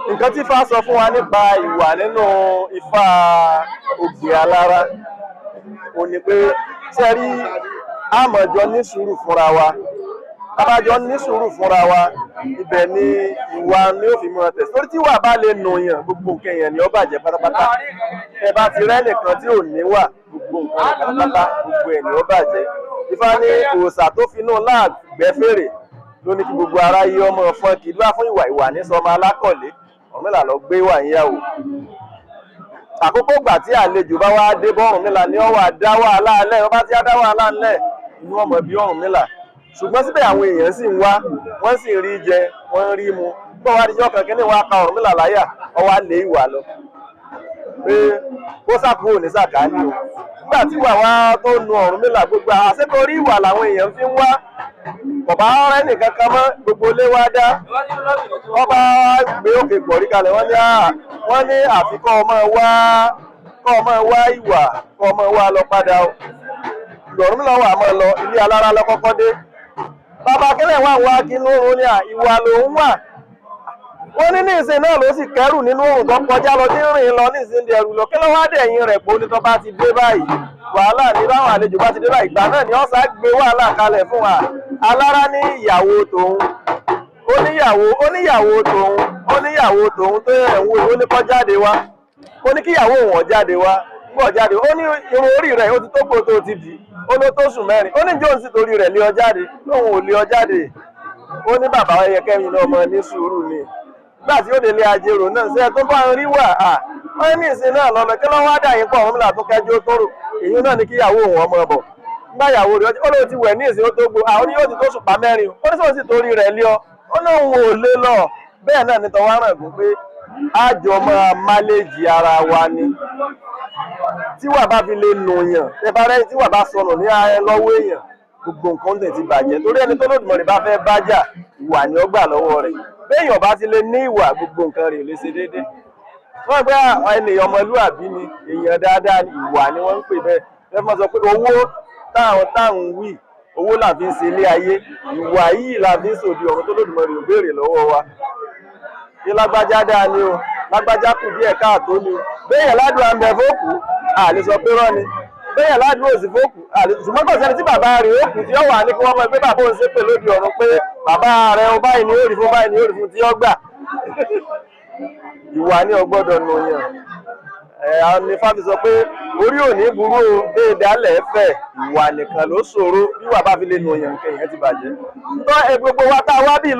Nǹkan tí Ifá sọ fún wa nípa ìwà nínú Ifá Ògè Alára ò ní pé ṣe rí àmọ̀jọ ní sùúrù fúnra wa, tábàjọ ní sùúrù fúnra wa, ibẹ̀ ni ìwà ni ó fi mọ́ tẹ̀. Torí tí ìwà bá lè nù yàn, gbogbo nǹkan èèyàn ni ó bàjẹ́ pátápátá. Ẹ bá ti rẹ́ nìkan tí ò níwà, gbogbo nǹkan pátápátá gbogbo ẹ̀ ni ó bàjẹ́. Ifá ní òòṣà tó finú láàgbẹ́ fèrè ló ní kí gbogbo ara yí ọmọ fún kí dúrà fún ìwà ní sọmọ alákọ̀lé. Ọ̀rúnmìlà lọ gbé wà níyàwó. Àkókò ìgbà tí àlejò bá wá dé bọ́ Ọ̀rúnmìlà ni ó wà dá wàhálà alẹ́, ó bá ti á dá wàhálà alẹ́ inú ọmọ bí Ọ̀rúnmìlà. Ṣùgbọ́n síbẹ̀ àwọn èèyàn sì ń wá, wọ́n sì rí jẹ, wọ́n rí mu. Bọ́ wá díjọ́ kan kíní wá ka Ọ̀rúnmìlà láyà, ó wá lé ìwà lọ. Pé ó sàkúrò ní sàkáání o. Nígbà tí ìwà wá tó nu Ọ̀rúnmìlà gbogbo àṣetorí ìwà làwọn èèyàn fi ń wá. Bàbá ọ̀rẹ́ nìkan kan mọ́ gbogbo ilé wá dá. Wọ́n bá gbé òkè pọ̀rí kalẹ̀ wọ́n ní àfikọ́ ọmọ wá ìwà kọ́ ọmọ wá lọ padà o. Ọ̀rúnmìlà wà mọ́ lọ ilé alára lọ kọ́kọ́ dé. Bàbá kílẹ̀ wà wá kí lóorun ní ìwà lòun wà. Wọ́n ní ìsìn náà ló sì kẹ́rù nínú òun tó kọjá lọ tí ń rìn lọ ní ìsìn ẹrù lọ. Kí ló wá dẹ̀yìn rẹ̀ pé onítọ́ bá ti dé báyìí? Wàhálà ní báwọn àlejò bá ti dé báyìí. Ìgbà náà ni wọ́n sá gbé wàhálà kalẹ̀ fún wa. Alára ní ìyàwó tòun. Oníyàwó tòun tó yẹ ìwé ó ní kó jáde wá. Ó ní kíyàwó òun jáde wá. Gbọ́ jáde. Ó ní irun orí rẹ̀ ó ti tó kó tó ti dì. Ó ló tó sùn mẹ́rin. Ó ní Jones sì torí rẹ̀ lé ọ jáde. Lóhun ò lé ọ jáde. Ó ní bàbá ẹyẹkẹ́mi náà mọ ní sùúrù ni. Nígbà tí ó délé ajérò náà ṣe tó bá ń rí wà wọ́n ní ìsìn náà lọ́nà kí ló wá dà yín pọ̀ Ọ̀rúnmìlà tó kẹjọ́ tó rò. Èyí náà ní kíyàwó òun ọmọ bọ̀. Nígbà ìyàwó rẹ̀ ó ló ti wẹ̀ ní ìsìn ó tó gbó. Àwọn yóò ti tó sùpá mẹ́rin. Ó ní sọ́n sì torí rẹ̀ lé ọ. Ó náà òun ò lé lọ. Bẹ́ẹ̀ náà ni tọwọ́ rẹ̀ gùn pé àjọ máa máléjì ara wa ni. Tíwà bá fi lè nù yàn, ẹ bá rẹ́ tíwà bá sọnù ní lọ́wọ́ èèyàn, gbogbo nǹkan tẹ̀ ti bàjẹ́. Torí ẹni tó Olódùmarè bá fẹ́ bájà, ìwà ni ó gbà lọ́wọ́ rẹ̀. Béèyàn bá ti lè ní ìwà, gbogbo nǹkan rẹ̀ lè ṣe déédéé. Wọ́n gbé ènìyàn ọmọlúwàbí ni, èèyàn dáadáa ni, ìwà ni wọ́n ń pè bẹ́ẹ̀. Ẹ mọ̀ sọ pé owó táwọn wí, owó là fi ń ṣe ilé ayé, ìwà yìí là fi ń ṣòdì ọ̀run tó Olódùmarè ò béèrè lọ́wọ́ wa. Ṣé lágbájá dáa ni o, lágbájá kù díẹ̀ káàtó ni o. Béèyàn ládùn àmbẹ̀ fóòkù, àlè sọ pé rọ́ ni. Béèyàn ládùn òsì fóòkù, ṣùgbọ́n kò sẹ́ni tí bàbá rẹ̀ ó kù tí ó wà ní kí wọ́n mọ̀ pé bàbá òun ṣépè lóde ọ̀run pé bàbá rẹ̀ ó báyìí ni ó rí fún báyìí ni ó rí fún tí ó gbà. Ìwà ni ó gbọ́dọ̀ nù yàn. Àwọn ní Ifá fi sọ pé orí ò ní burú o, déédéálẹ̀ fẹ̀, ìwà nìkan ló ṣòro, bí wà bá fi lè nù yàn nǹkan yẹn ti bàjẹ́. Gbogbo wa tá a wá bí